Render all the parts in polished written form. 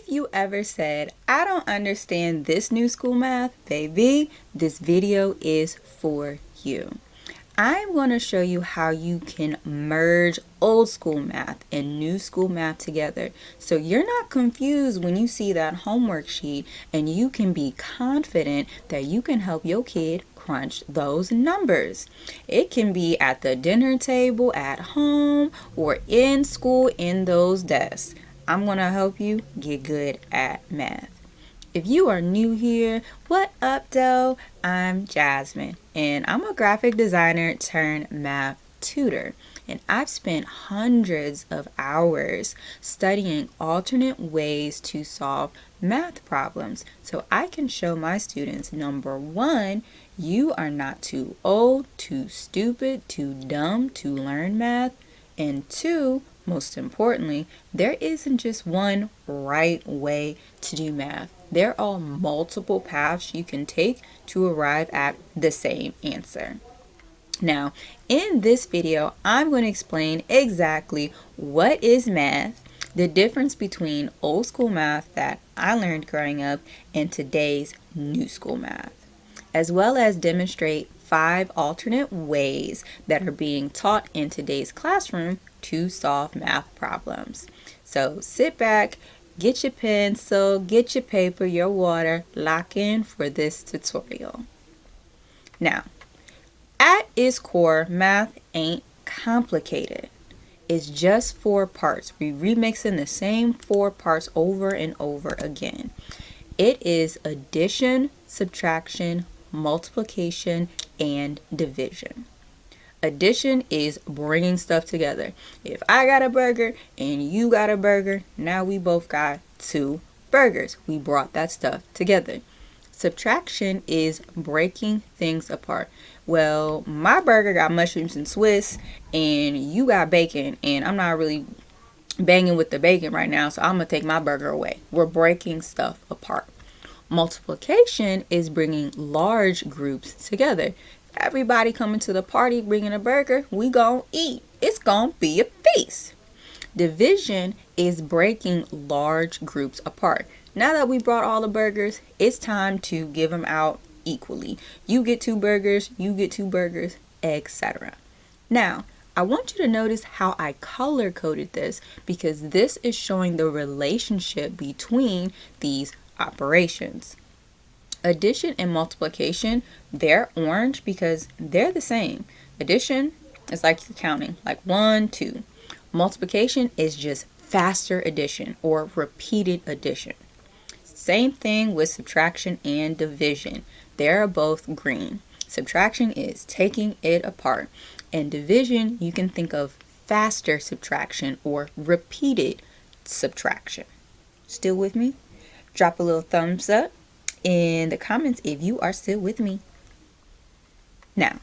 If you ever said, I don't understand this new school math, baby, this video is for you. I'm going to show you how you can merge old school math and new school math together so you're not confused when you see that homework sheet, and you can be confident that you can help your kid crunch those numbers. It can be at the dinner table, at home, or in school in those desks. I'm going to help you get good at math. If you are new here, what up, though? I'm Jasmine, and I'm a graphic designer turned math tutor. And I've spent hundreds of hours studying alternate ways to solve math problems so I can show my students, number one, you are not too old, too stupid, too dumb to learn math, and two, most importantly, there isn't just one right way to do math. There are multiple paths you can take to arrive at the same answer. Now, in this video, I'm going to explain exactly what is math, the difference between old school math that I learned growing up and today's new school math, as well as demonstrate 5 alternate ways that are being taught in today's classroom to solve math problems. So sit back, get your pencil, get your paper, your water, lock in for this tutorial. Now, at its core, math ain't complicated. It's just 4 parts. We remixing the same 4 parts over and over again. It is addition, subtraction, multiplication, and division. Addition is bringing stuff together. If I got a burger and you got a burger, now we both got 2 burgers. We brought that stuff together. Subtraction is breaking things apart. Well, my burger got mushrooms and Swiss, and you got bacon, and I'm not really banging with the bacon right now, so I'm going to take my burger away. We're breaking stuff apart. Multiplication is bringing large groups together. Everybody coming to the party bringing a burger, we gonna eat. It's gonna be a feast. Division is breaking large groups apart. Now that we brought all the burgers, it's time to give them out equally. You get 2 burgers, you get 2 burgers, etc. Now, I want you to notice how I color coded this, because this is showing the relationship between these operations. Addition and multiplication, they're orange because they're the same. Addition is like you're counting, like 1, 2. Multiplication is just faster addition or repeated addition. Same thing with subtraction and division. They're both green. Subtraction is taking it apart, and division, you can think of faster subtraction or repeated subtraction. Still with me? Drop a little thumbs up in the comments if you are still with me. Now,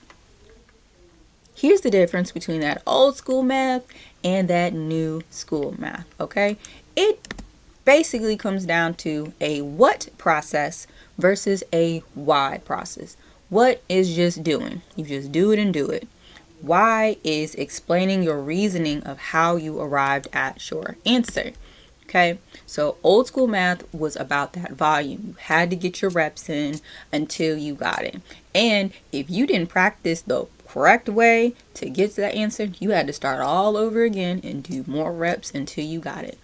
here's the difference between that old school math and that new school math, okay? It basically comes down to a what process versus a why process. What is just doing. You just do it and do it. Why is explaining your reasoning of how you arrived at your answer. Okay, so old school math was about that volume. You had to get your reps in until you got it. And if you didn't practice the correct way to get to that answer, you had to start all over again and do more reps until you got it.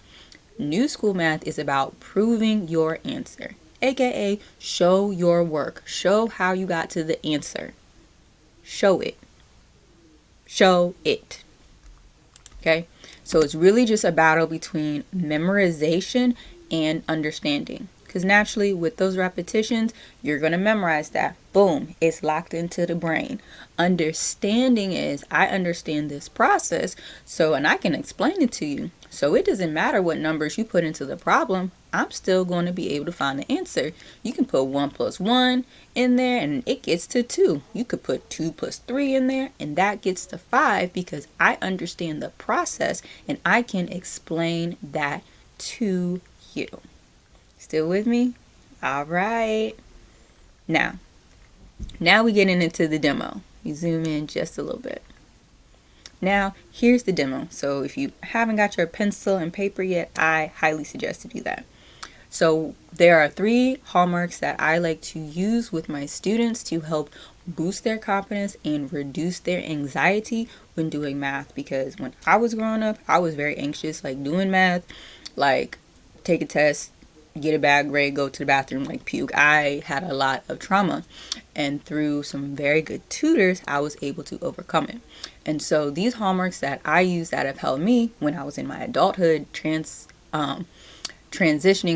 New school math is about proving your answer, aka show your work. Show how you got to the answer. Show it. Show it. Okay, so it's really just a battle between memorization and understanding. Because naturally, with those repetitions, you're going to memorize that. Boom, it's locked into the brain. Understanding is, I understand this process, and I can explain it to you. So it doesn't matter what numbers you put into the problem, I'm still going to be able to find the answer. You can put 1 plus 1 in there and it gets to 2. You could put 2 plus 3 in there and that gets to 5, because I understand the process and I can explain that to you. Still with me? All right. Now we getting into the demo. We zoom in just a little bit. Now, here's the demo. So if you haven't got your pencil and paper yet, I highly suggest to do that. So there are 3 hallmarks that I like to use with my students to help boost their confidence and reduce their anxiety when doing math, because when I was growing up, I was very anxious, like doing math, like take a test, get a bad grade, go to the bathroom, like puke. I had a lot of trauma, and through some very good tutors, I was able to overcome it. And so these hallmarks that I use that have helped me when I was in my adulthood, transitioning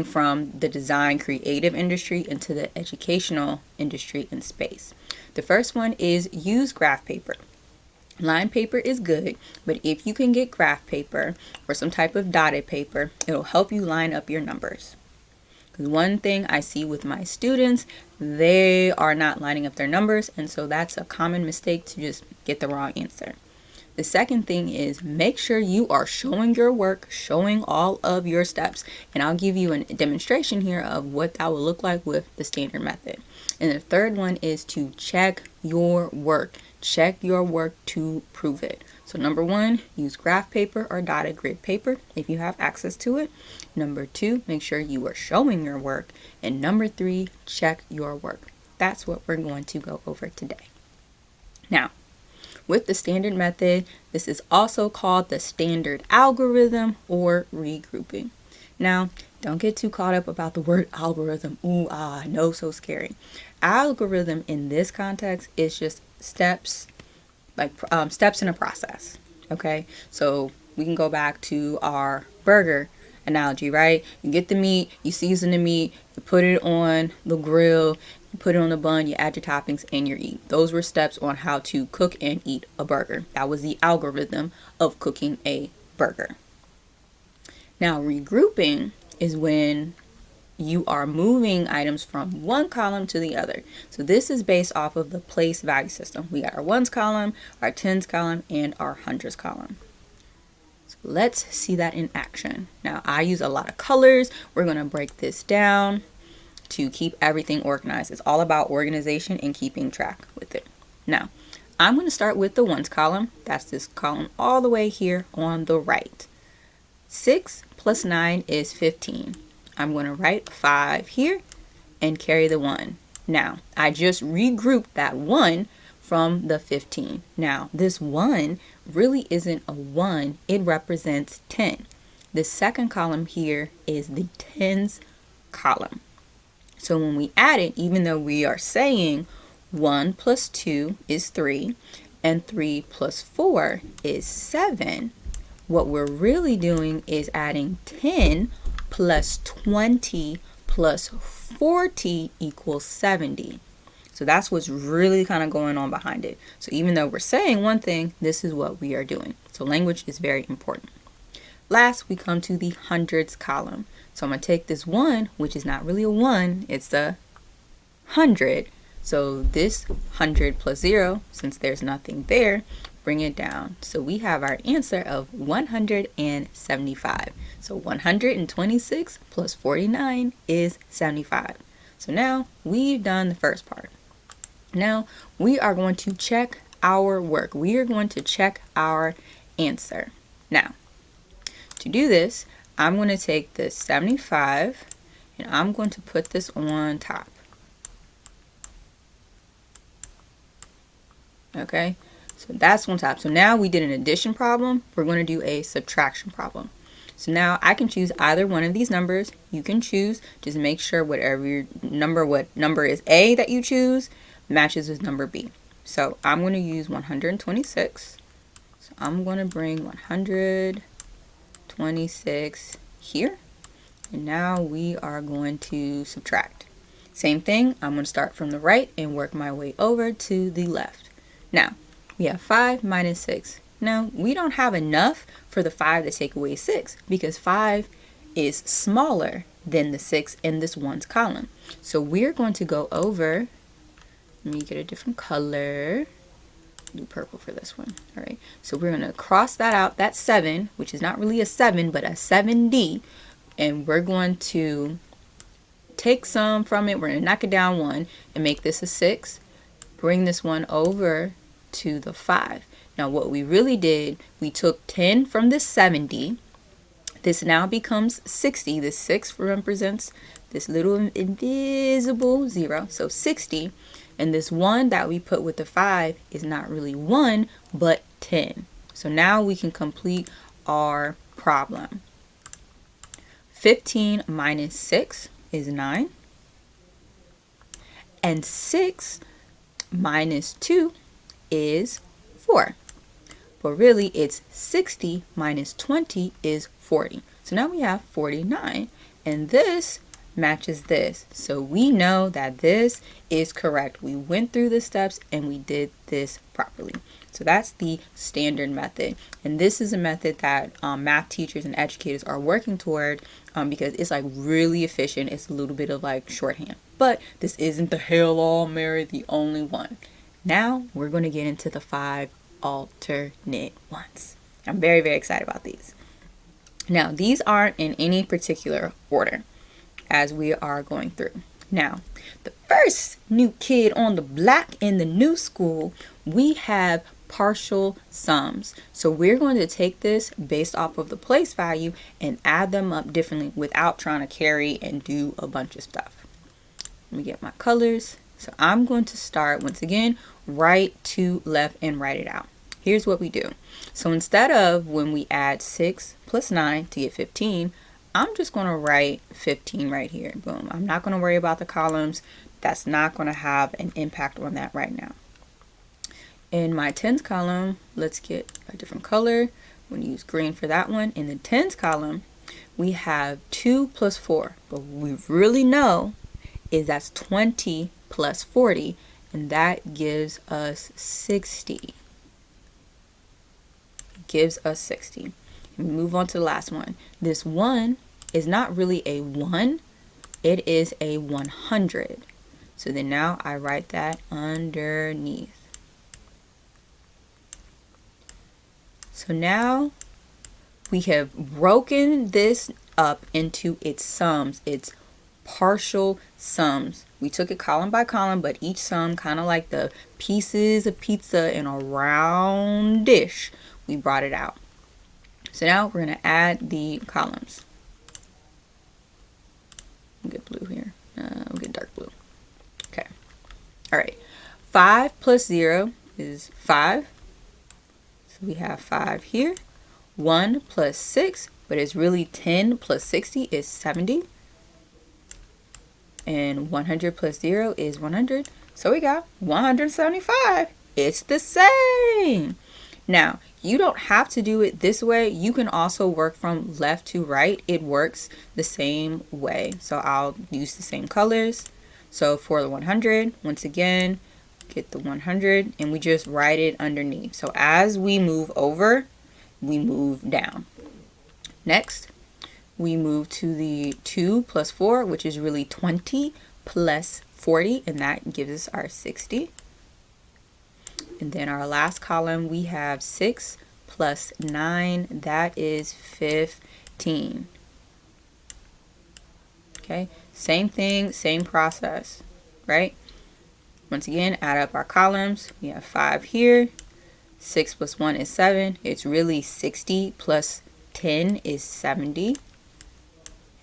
from the design creative industry into the educational industry and space. The first one is use graph paper. Line paper is good, but if you can get graph paper or some type of dotted paper, it'll help you line up your numbers. Because one thing I see with my students, they are not lining up their numbers, and so that's a common mistake, to just get the wrong answer. The second thing is make sure you are showing your work, showing all of your steps. And I'll give you a demonstration here of what that will look like with the standard method. And the third one is to check your work. Check your work to prove it. So number 1, use graph paper or dotted grid paper if you have access to it. Number 2, make sure you are showing your work. And number 3, check your work. That's what we're going to go over today. Now, with the standard method, this is also called the standard algorithm or regrouping. Now, don't get too caught up about the word algorithm. Ooh, I know, so scary. Algorithm in this context is just steps, like steps in a process. Okay, so we can go back to our burger analogy, right? You get the meat, you season the meat, you put it on the grill, you put it on the bun, you add your toppings, and you eat. Those were steps on how to cook and eat a burger. That was the algorithm of cooking a burger. Now, regrouping is when you are moving items from one column to the other. So this is based off of the place value system. We got our ones column, our tens column, and our hundreds column. So let's see that in action. Now, I use a lot of colors. We're going to break this down to keep everything organized. It's all about organization and keeping track with it. Now, I'm going to start with the ones column. That's this column all the way here on the right. 6 plus 9 is 15. I'm going to write 5 here and carry the 1. Now, I just regrouped that 1 from the 15. Now, this 1 really isn't a 1. It represents 10. The second column here is the tens column. So when we add it, even though we are saying 1 plus 2 is 3 and 3 plus 4 is 7, what we're really doing is adding 10 plus 20 plus 40 equals 70. So that's what's really kind of going on behind it. So even though we're saying one thing, this is what we are doing. So language is very important. Last, we come to the hundreds column. So I'm going to take this 1, which is not really a 1, it's a 100. So this 100 plus 0, since there's nothing there, bring it down. So we have our answer of 175. So 126 plus 49 is 75. So now we've done the first part. Now we are going to check our work. We are going to check our answer. Now, to do this, I'm going to take this 75 and I'm going to put this on top. Okay, so that's on top. So now we did an addition problem. We're going to do a subtraction problem. So now I can choose either one of these numbers. You can choose, just make sure whatever your number, what number is A that you choose matches with number B. So I'm going to use 126. So I'm going to bring 126 here. And now we are going to subtract. Same thing, I'm going to start from the right and work my way over to the left. Now, we have 5 minus 6. Now, we don't have enough for the 5 to take away 6 because 5 is smaller than the 6 in this ones column. So we're going to go over, let me get a different color, do purple for this one. All right, so we're going to cross that out, that's 7, which is not really a 7, but a 7D, and we're going to take some from it. We're going to knock it down 1 and make this a 6, bring this one over to the 5. Now what we really did, we took 10 from this 70, This now becomes 60. This 6 represents this little invisible 0, so 60. And this 1 that we put with the 5 is not really 1, but 10. So now we can complete our problem. 15 minus 6 is 9. And 6 minus 2 is 4. But really it's 60 minus 20 is 40. So now we have 49. And this matches this. So we know that this is correct. We went through the steps and we did this properly. So that's the standard method. And this is a method that math teachers and educators are working toward because it's like really efficient. It's a little bit of like shorthand. But this isn't the Hail Mary, the only one. Now we're going to get into the 5 alternate ones. I'm very, very excited about these. Now, these aren't in any particular order as we are going through. Now, the first new kid on the block in the new school, we have partial sums. So we're going to take this based off of the place value and add them up differently without trying to carry and do a bunch of stuff. Let me get my colors. So I'm going to start once again, right to left and write it out. Here's what we do. So instead of when we add 6 plus 9 to get 15, I'm just going to write 15 right here. Boom. I'm not going to worry about the columns. That's not going to have an impact on that right now. In my tens column, let's get a different color. I'm going to use green for that one. In the tens column, we have 2 plus 4. But what we really know is that's 20 plus 40, and that gives us 60. It gives us 60. We move on to the last one. This 1 is not really a 1, it is a 100. So then now I write that underneath. So now we have broken this up into its sums, its partial sums. We took it column by column, but each sum, kind of like the pieces of pizza in a round dish, we brought it out. So now we're going to add the columns. We'll get blue here. We'll get dark blue. Okay. All right. 5 plus 0 is 5. So we have 5 here. 1 plus 6, but it's really 10 plus 60 is 70. And 100 plus 0 is 100. So we got 175. It's the same. Now, you don't have to do it this way. You can also work from left to right. It works the same way. So I'll use the same colors. So for the 100, once again, get the 100 and we just write it underneath. So as we move over, we move down. Next, we move to the 2 plus 4, which is really 20 plus 40, and that gives us our 60. And then our last column, we have 6 plus 9, that is 15. Okay, same thing, same process, right? Once again, add up our columns. We have 5 here. 6 plus 1 is 7. It's really 60 plus 10 is 70.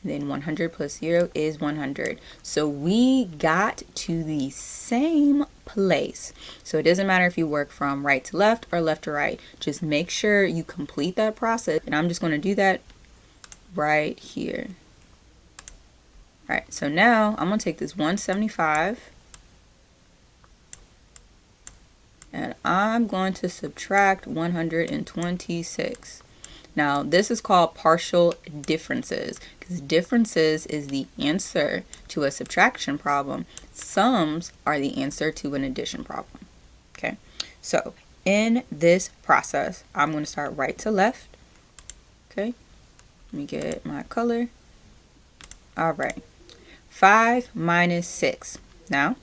And then 100 plus 0 is 100. So we got to the same place. So it doesn't matter if you work from right to left or left to right. Just make sure you complete that process. And I'm just going to do that right here. All right, so now I'm going to take this 175 and I'm going to subtract 126. Now, this is called partial differences because differences is the answer to a subtraction problem. Sums are the answer to an addition problem. Okay, so in this process, I'm going to start right to left. Okay, let me get my color. All right, 5 minus 6. Now,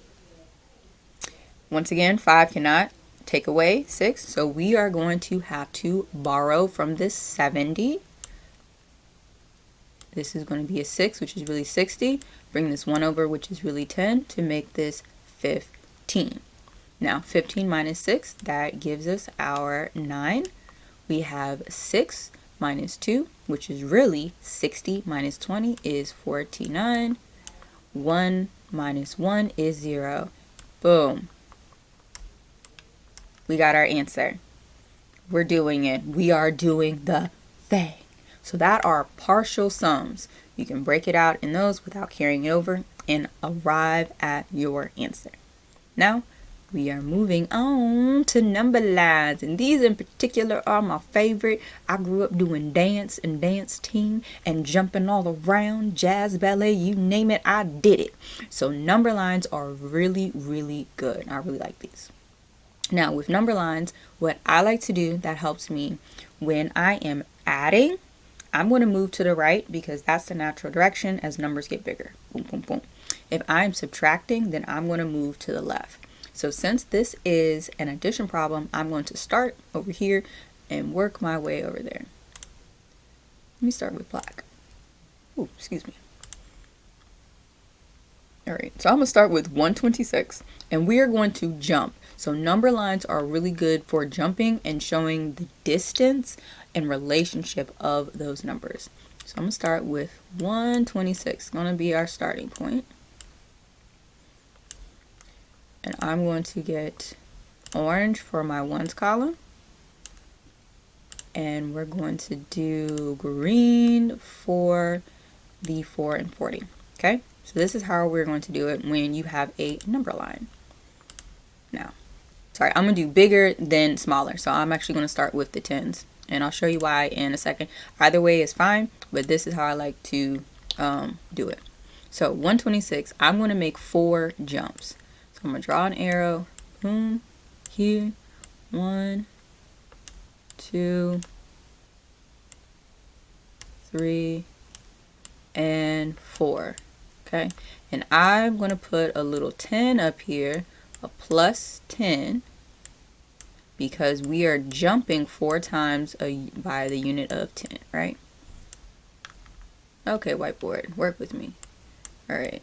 once again, 5 cannot take away 6, so we are going to have to borrow from this 70. This is going to be a 6, which is really 60. Bring this 1 over, which is really 10, to make this 15. Now, 15 minus 6, that gives us our 9. We have 6 minus 2, which is really 60 minus 20 is 49. 1 minus 1 is 0. Boom. We got our answer. We're doing it. We are doing the thing. So that are partial sums. You can break it out in those without carrying it over and arrive at your answer. Now, we are moving on to number lines, and these in particular are my favorite. I grew up doing dance and dance team and jumping all around, jazz, ballet, you name it, I did it. So number lines are really, really good. I really like these. Now with number lines, what I like to do that helps me when I am adding, I'm going to move to the right because that's the natural direction as numbers get bigger. Boom, boom, boom. If I'm subtracting, then I'm going to move to the left. So since this is an addition problem, I'm going to start over here and work my way over there. Let me start with black. Oh, excuse me. All right, so I'm going to start with 126, and we are going to jump. So number lines are really good for jumping and showing the distance and relationship of those numbers. So I'm going to start with 126, going to be our starting point. And I'm going to get orange for my ones column. And we're going to do green for the 4 and 40. Okay, so this is how we're going to do it when you have a number line. Now, sorry, I'm going to do bigger than smaller. So I'm actually going to start with the tens. And I'll show you why in a second. Either way is fine, but this is how I like to do it. So 126, I'm going to make 4 jumps. So I'm going to draw an arrow, boom, here, 1, 2, 3, and 4. Okay, and I'm going to put a little 10 up here, a plus 10, because we are jumping 4 times by the unit of 10, right? Okay, whiteboard, work with me. All right,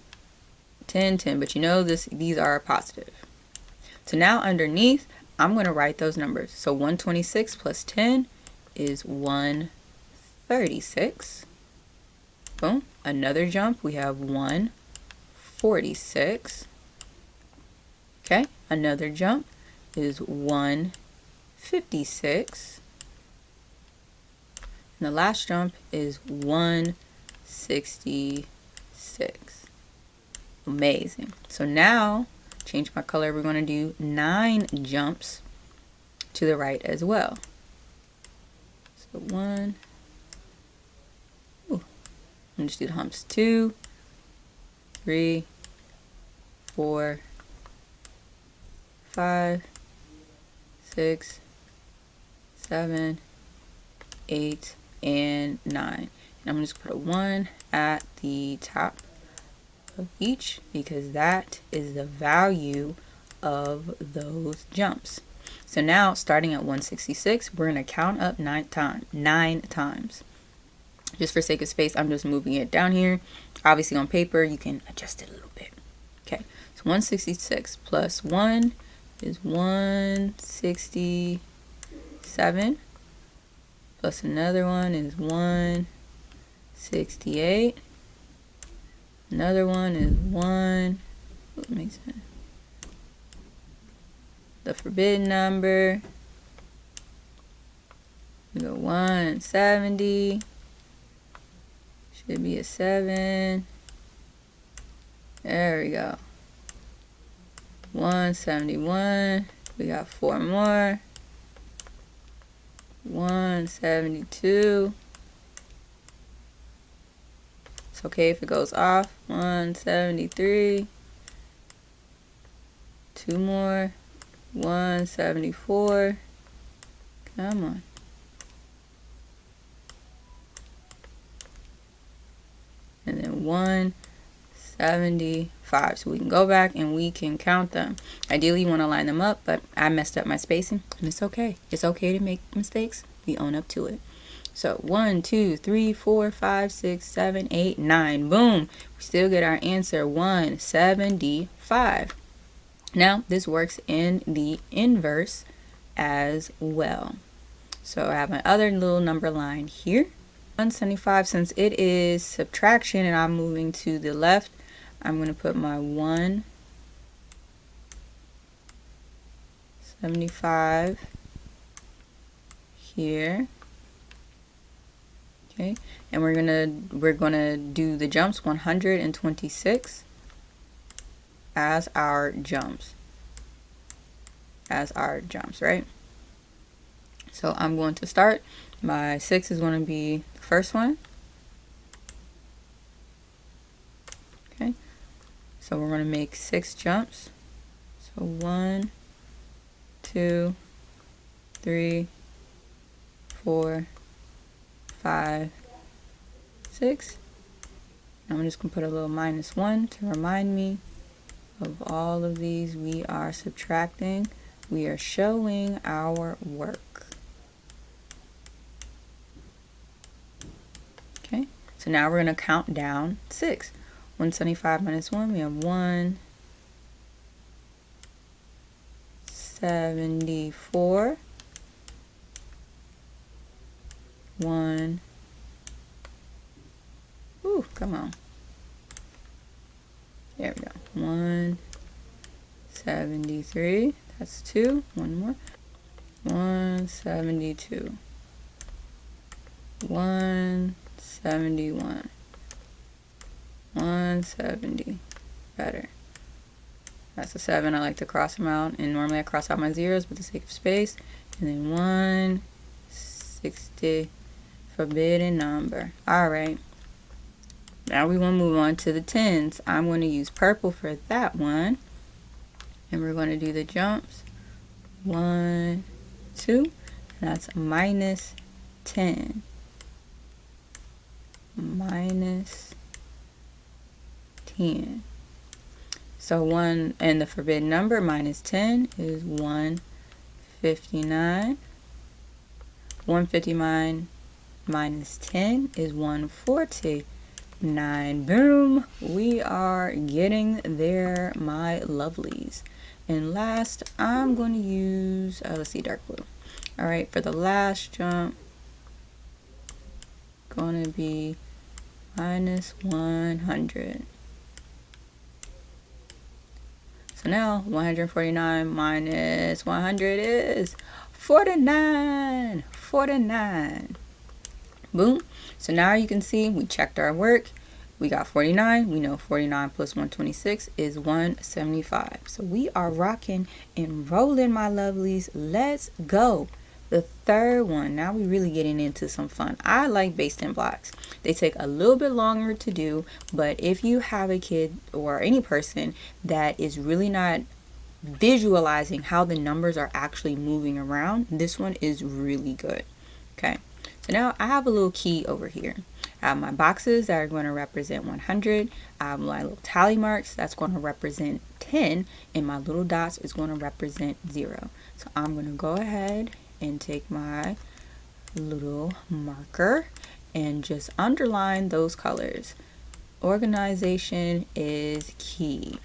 10, 10, but you know these are positive. So now underneath, I'm going to write those numbers. So 126 plus 10 is 136. Boom, another jump, we have 146. Okay, another jump is 156. And the last jump is 166. Amazing. So now, change my color, we're going to do 9 jumps to the right as well. So 1, and just do the humps, 2, 3, 4, 5, 6, 7, 8, and 9. And I'm just going to put a 1 at the top of each because that is the value of those jumps. So now starting at 166, we're going to count up 9 times. Just for sake of space, I'm just moving it down here. Obviously on paper, you can adjust it a little bit. Okay, so 166 plus 1 is 167. Plus another one is 168. Another one is 1. What makes sense? The forbidden number. We go 170. Should be a 7. There we go. 171. We got 4 more. 172. It's okay if it goes off. 173. 2 more. 174. Come on. And then 175. So we can go back and we can count them. Ideally you want to line them up, but I messed up my spacing and it's okay. It's okay to make mistakes. We own up to it. So 1, 2, 3, 4, 5, 6, 7, 8, 9. Boom. We still get our answer 175. Now this works in the inverse as well. So I have my other little number line here. 175, since it is subtraction and I'm moving to the left, I'm going to put my 175 here. Okay, and we're gonna do the jumps 126 as our jumps. Right? So I'm going to start. My 6 is going to be the first one. Okay, so we're going to make 6 jumps. So 1, 2, 3, 4, 5, 6. I'm just going to put a little -1 to remind me of all of these we are subtracting. We are showing our work. Okay, so now we're going to count down 6. 175 minus 1, we have 174. 1. Ooh, come on. There we go. 173. That's 2. One more. 172. 171. 170. Better. That's a 7. I like to cross them out, and normally I cross out my zeros for the sake of space. And then 160. Forbidden number. Alright. Now we want to move on to the tens. I'm going to use purple for that one. And we're going to do the jumps. 1, 2. And that's -10. -10. So 1, and the forbidden number -10 is 159. 159 minus 10 is 149. Boom! We are getting there, my lovelies. And last, I'm going to use, let's see, dark blue. All right, for the last jump, going to be -100. So now 149 minus 100 is 49. 49. Boom. So now you can see we checked our work. We got 49. We know 49 plus 126 is 175. So we are rocking and rolling, my lovelies. Let's go. The third one. Now we're really getting into some fun. I like base 10 blocks. They take a little bit longer to do, but if you have a kid or any person that is really not visualizing how the numbers are actually moving around, this one is really good. Okay. So now I have a little key over here. I have my boxes that are going to represent 100. I have my little tally marks that's going to represent 10. And my little dots is going to represent 0. So I'm going to go ahead and take my little marker and just underline those colors. Organization is key.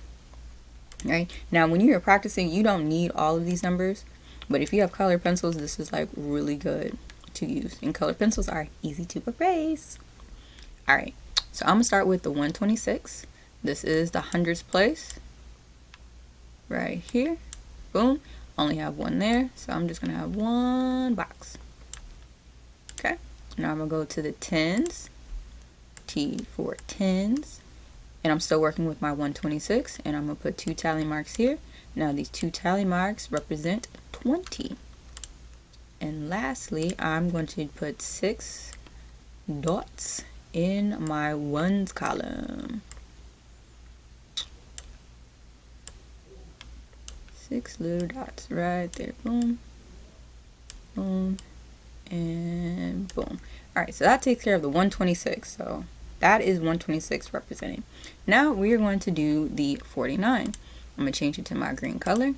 Right? Now when you're practicing, you don't need all of these numbers. But if you have colored pencils, this is like really good to use, and colored pencils are easy to erase. All right, so I'm gonna start with the 126. This is the hundreds place right here. Boom. Only have one there, so I'm just gonna have one box. Okay, now I'm gonna go to the tens. T for tens, and I'm still working with my 126, and I'm gonna put 2 tally marks here. Now these 2 tally marks represent 20. And lastly, I'm going to put 6 dots in my ones column. 6 little dots right there. Boom, boom, and boom. All right, so that takes care of the 126. So that is 126 representing. Now we are going to do the 49. I'm going to change it to my green color.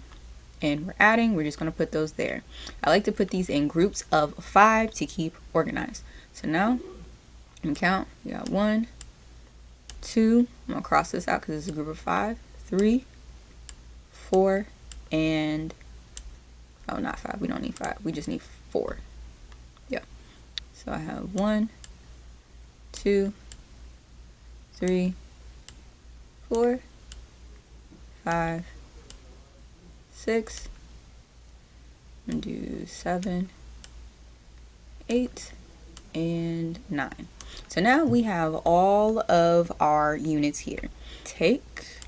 And we're just going to put those there. I like to put these in groups of 5 to keep organized. So now, I'm going to count. We got 1, 2. I'm going to cross this out because it's a group of 5. 3, 4, and, oh, not 5. We don't need 5. We just need 4. Yeah. So I have 1, 2, 3, 4, 5, 6, and do 7, 8, and 9. So now we have all of our units here. Take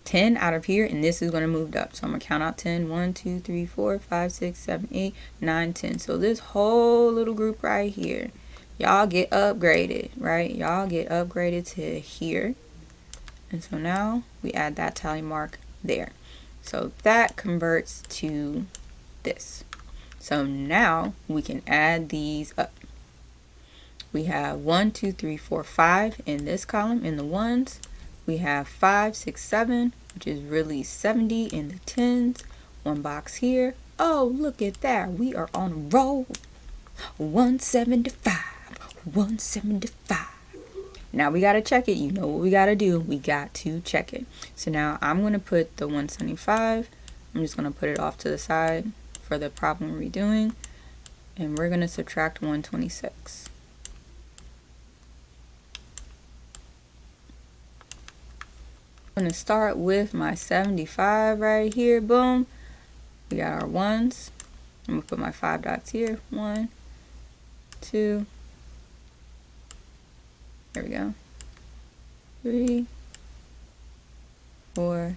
10 out of here, and this is going to move up. So I'm going to count out 10. 1, 2, 3, 4, 5, 6, 7, 8, 9, 10. So this whole little group right here, y'all get upgraded, right? Y'all get upgraded to here. And so now we add that tally mark there. So that converts to this. So now we can add these up. We have 1, 2, 3, 4, 5 in this column in the ones. We have 5, 6, 7, which is really 70 in the tens. One box here. Oh, look at that. We are on a roll. 175. 175. Now we got to check it. You know what we got to do. We got to check it. So now I'm going to put the 175. I'm just going to put it off to the side for the problem we're doing. And we're going to subtract 126. I'm going to start with my 75 right here. Boom. We got our ones. I'm going to put my 5 dots here. 1, 2. There we go. 3, 4,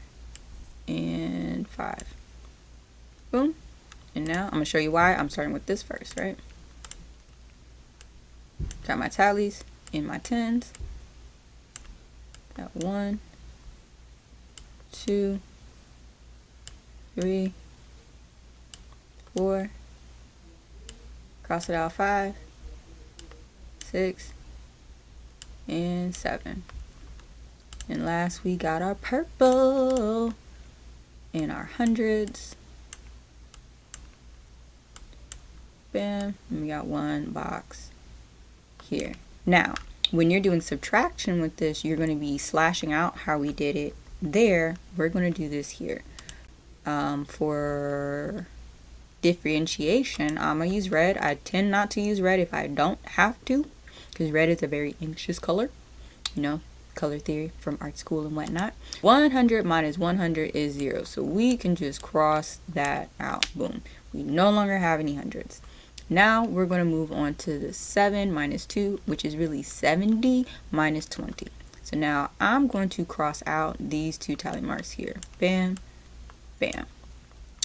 and 5. Boom. And now I'm going to show you why I'm starting with this first, right? Got my tallies in my tens. Got 1, 2, 3, 4, cross it out 5, 6, and 7. And last we got our purple and our hundreds. Bam, and we got one box here. Now, when you're doing subtraction with this, you're going to be slashing out how we did it there. We're going to do this here. For differentiation, I'm going to use red. I tend not to use red if I don't have to, because red is a very anxious color, you know, color theory from art school and whatnot. 100 minus 100 is 0, so we can just cross that out. Boom. We no longer have any hundreds. Now we're going to move on to the 7 minus 2, which is really 70 minus 20. So now I'm going to cross out these two tally marks here. Bam, bam.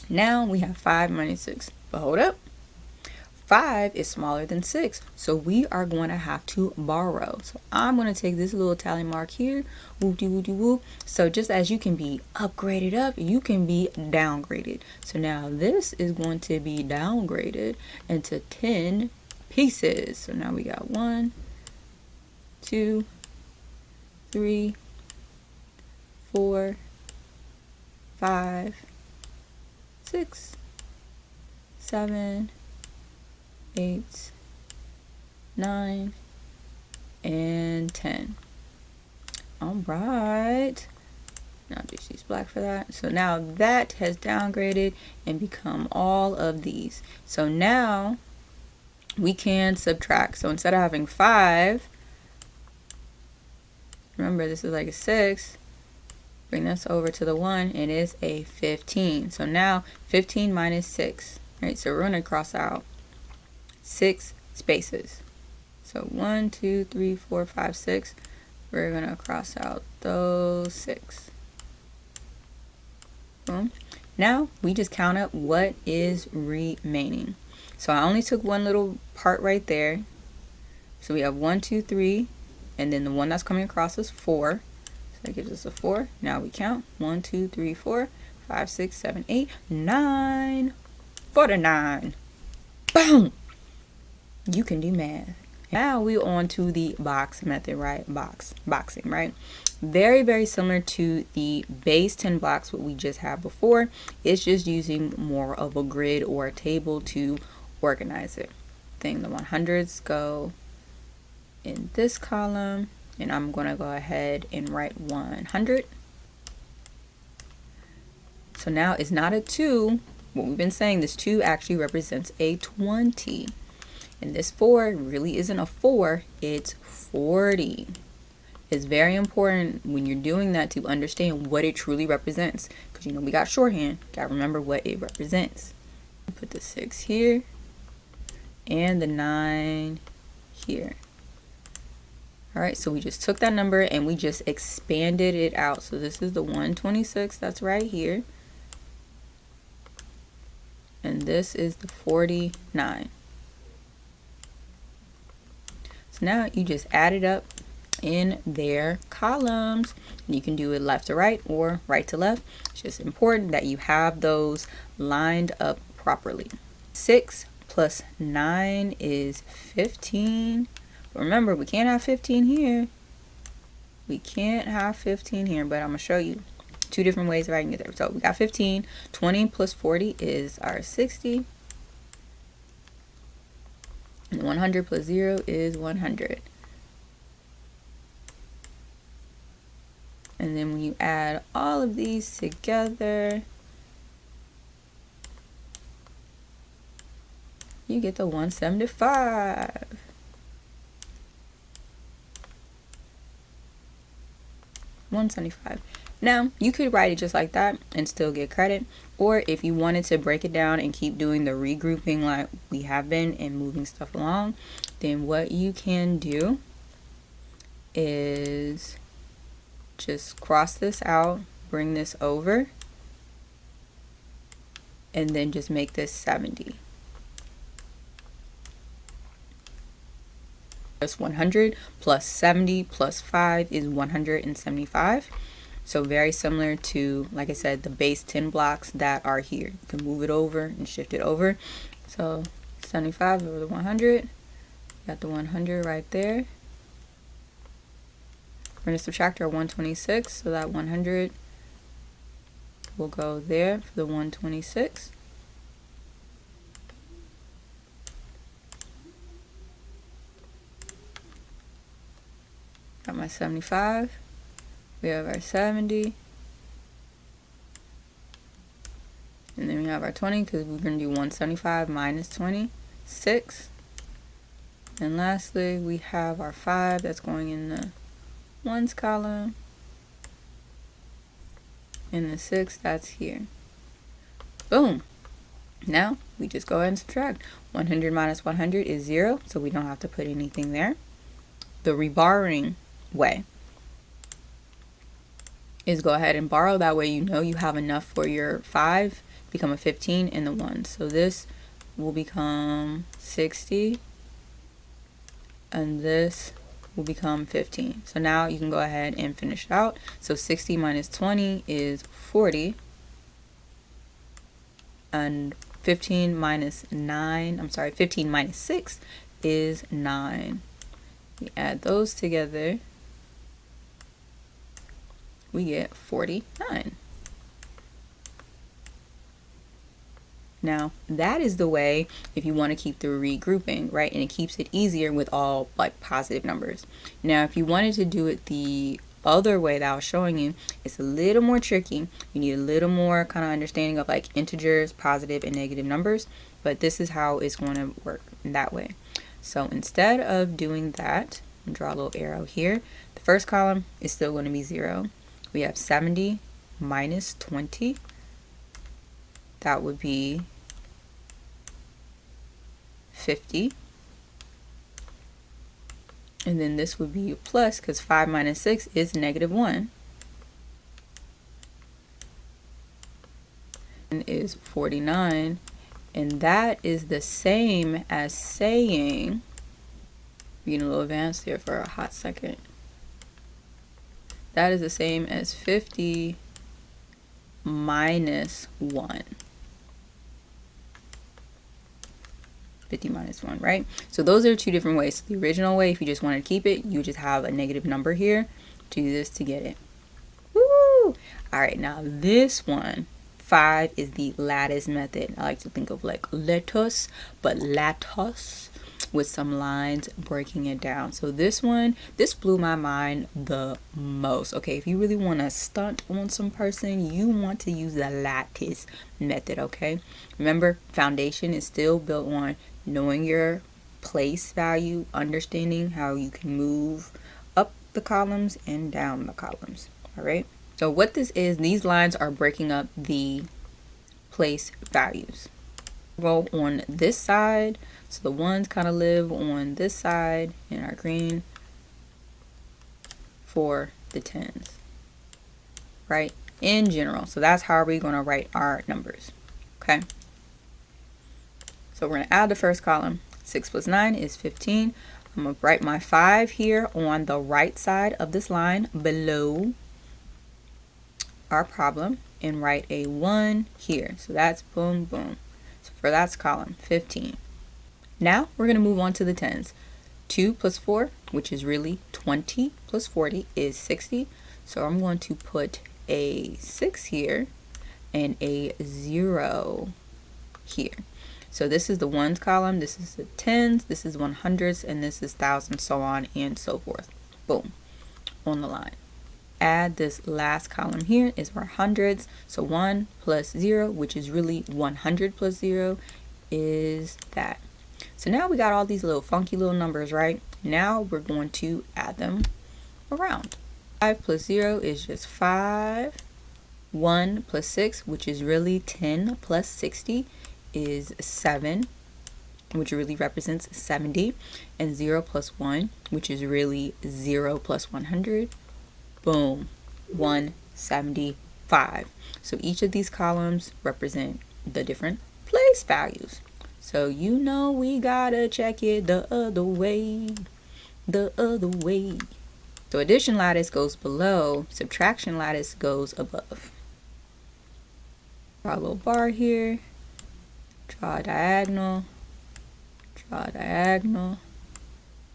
Now we have 5 minus 6. But hold up. 5 is smaller than 6, so we are going to have to borrow. So I'm going to take this little tally mark here, whoop-de-whoop-de-whoop. So just as you can be upgraded up, you can be downgraded. So now this is going to be downgraded into 10 pieces. So now we got 1, 2, 3, 4, 5, 6, 7, 8, 9, and 10. All right. Now just use black for that. So now that has downgraded and become all of these. So now we can subtract. So instead of having 5, remember this is like a 6. Bring this over to the 1, and it's a 15. So now 15 minus 6. Right? So we're going to cross out 6 spaces. So 1, 2, 3, 4, 5, 6. We're going to cross out those 6. Boom. Now we just count up what is remaining. So I only took one little part right there. So we have 1, 2, 3, and then the one that's coming across is 4. So that gives us a 4. Now we count 1, 2, 3, 4, 5, 6, 7, 8, 9. 49. Boom. You can do math. Now we on to the box method, right? Boxing, right? Very, very similar to the base 10 blocks what we just had before. It's just using more of a grid or a table to organize it. The 100s go in this column, and I'm going to go ahead and write 100. So now it's not a 2. What we've been saying, this 2 actually represents a 20. And this 4 really isn't a 4, it's 40. It's very important when you're doing that to understand what it truly represents. Because you know we got shorthand, gotta remember what it represents. Put the 6 here and the 9 here. Alright, so we just took that number and we just expanded it out. So this is the 126 that's right here. And this is the 49. So now you just add it up in their columns. You can do it left to right or right to left. It's just important that you have those lined up properly. 6 plus 9 is 15. But remember, we can't have 15 here. We can't have 15 here, but I'm going to show you 2 different ways that I can get there. So we got 15. 20 plus 40 is our 60. And 100 plus 0 is 100. And then when you add all of these together, you get the 175. Now you could write it just like that and still get credit, or if you wanted to break it down and keep doing the regrouping like we have been and moving stuff along, then what you can do is just cross this out, bring this over, and then just make this 70. That's 100 plus 70 plus 5 is 175. So very similar to, like I said, the base 10 blocks that are here. You can move it over and shift it over. So 75 over the 100. Got the 100 right there. We're going to subtract our 126, so that 100 will go there for the 126. Got my 75. We have our 70. And then we have our 20 because we're going to do 175 minus 26. And lastly, we have our 5 that's going in the ones column. And the 6 that's here. Boom. Now we just go ahead and subtract. 100 minus 100 is 0, so we don't have to put anything there. The reborrowing way is go ahead and borrow. That way you know you have enough for your 5 become a 15 and the 1. So this will become 60 and this will become 15. So now you can go ahead and finish it out. So 60 minus 20 is 40, and 15 minus 6 is 9. We add those together, we get 49. Now that is the way if you want to keep the regrouping, right? And it keeps it easier with all like positive numbers. Now if you wanted to do it the other way that I was showing you, it's a little more tricky. You need a little more kind of understanding of like integers, positive and negative numbers, but this is how it's going to work in that way. So instead of doing that, draw a little arrow here. The first column is still going to be 0. We have 70 minus 20. That would be 50. And then this would be a plus because 5 minus 6 is negative 1. And is 49. And that is the same as saying, getting a little advanced here for a hot second. That is the same as 50 minus 1. 50 minus 1, right? So those are 2 different ways. The original way, if you just want to keep it, you just have a negative number here to do this to get it. Woo! All right, now this one, 5, is the lattice method. I like to think of like lettuce, but lattice with some lines breaking it down. So this one, this blew my mind the most. Okay, if you really want to stunt on some person, you want to use the lattice method, okay? Remember, foundation is still built on knowing your place value, understanding how you can move up the columns and down the columns. All right. So what this is, these lines are breaking up the place values. Go on this side. So the ones kind of live on this side in our green for the tens, right? In general. So that's how we're going to write our numbers. Okay. So we're going to add the first column. 6 plus 9 is 15. I'm going to write my 5 here on the right side of this line below our problem and write a 1 here. So that's boom, boom. So for that's column 15. Now we're going to move on to the tens. 2 plus 4, which is really 20 plus 40 is 60. So I'm going to put a 6 here and a 0 here. So this is the ones column, this is the tens, this is 100s, and this is thousands, so on and so forth. Boom, on the line. Add this last column here is our hundreds. So 1 plus 0, which is really 100 plus 0, is that. So now we got all these little funky little numbers, right? Now we're going to add them around. 5 plus 0 is just 5. 1 plus 6, which is really 10 plus 60, is 7, which really represents 70. And 0 plus 1, which is really 0 plus 100. Boom, 175. So each of these columns represent the different place values. So you know we gotta check it the other way, the other way. So addition lattice goes below, subtraction lattice goes above. Draw a little bar here, draw a diagonal,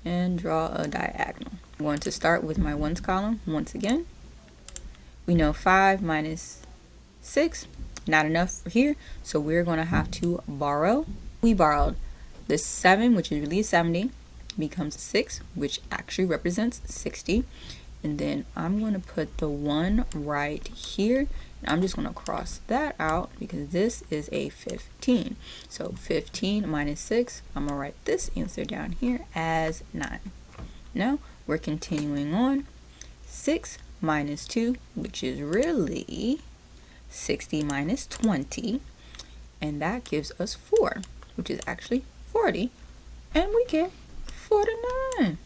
and draw a diagonal. I'm going to start with my ones column once again. We know 5 minus 6, not enough for here, so we're going to have to borrow. We borrowed this 7, which is really 70, becomes 6, which actually represents 60. And then I'm going to put the 1 right here. And I'm just going to cross that out because this is a 15. So 15 minus 6, I'm going to write this answer down here as 9. Now we're continuing on. 6 minus 2, which is really 60 minus 20. And that gives us 4, which is actually 40. And we get 49.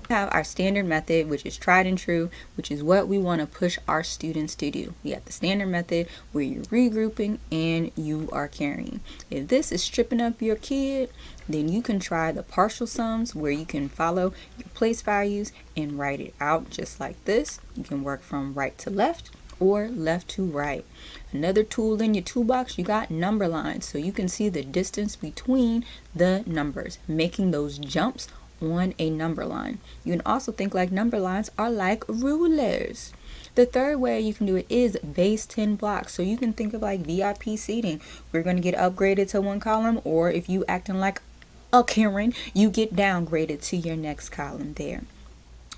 We have our standard method, which is tried and true, which is what we want to push our students to do. We have the standard method where you're regrouping and you are carrying. If this is stripping up your kid, then you can try the partial sums where you can follow your place values and write it out just like this. You can work from right to left or left to right. Another tool in your toolbox, you got number lines, so you can see the distance between the numbers, making those jumps on a number line. You can also think like number lines are like rulers. The third way you can do it is base 10 blocks. So you can think of like VIP seating. We're going to get upgraded to one column, or if you acting like a Karen, you get downgraded to your next column there.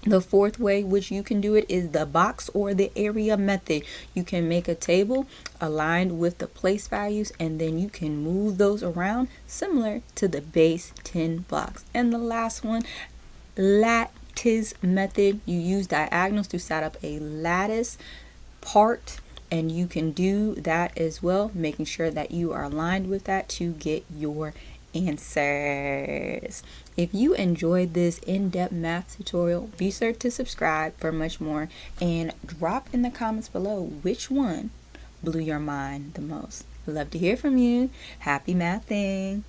The fourth way which you can do it is the box or the area method. You can make a table aligned with the place values and then you can move those around similar to the base 10 blocks. And the last one, lattice method. You use diagonals to set up a lattice part, and you can do that as well, making sure that you are aligned with that to get your answers. If you enjoyed this in-depth math tutorial, be sure to subscribe for much more and drop in the comments below which one blew your mind the most. I'd love to hear from you. Happy mathing.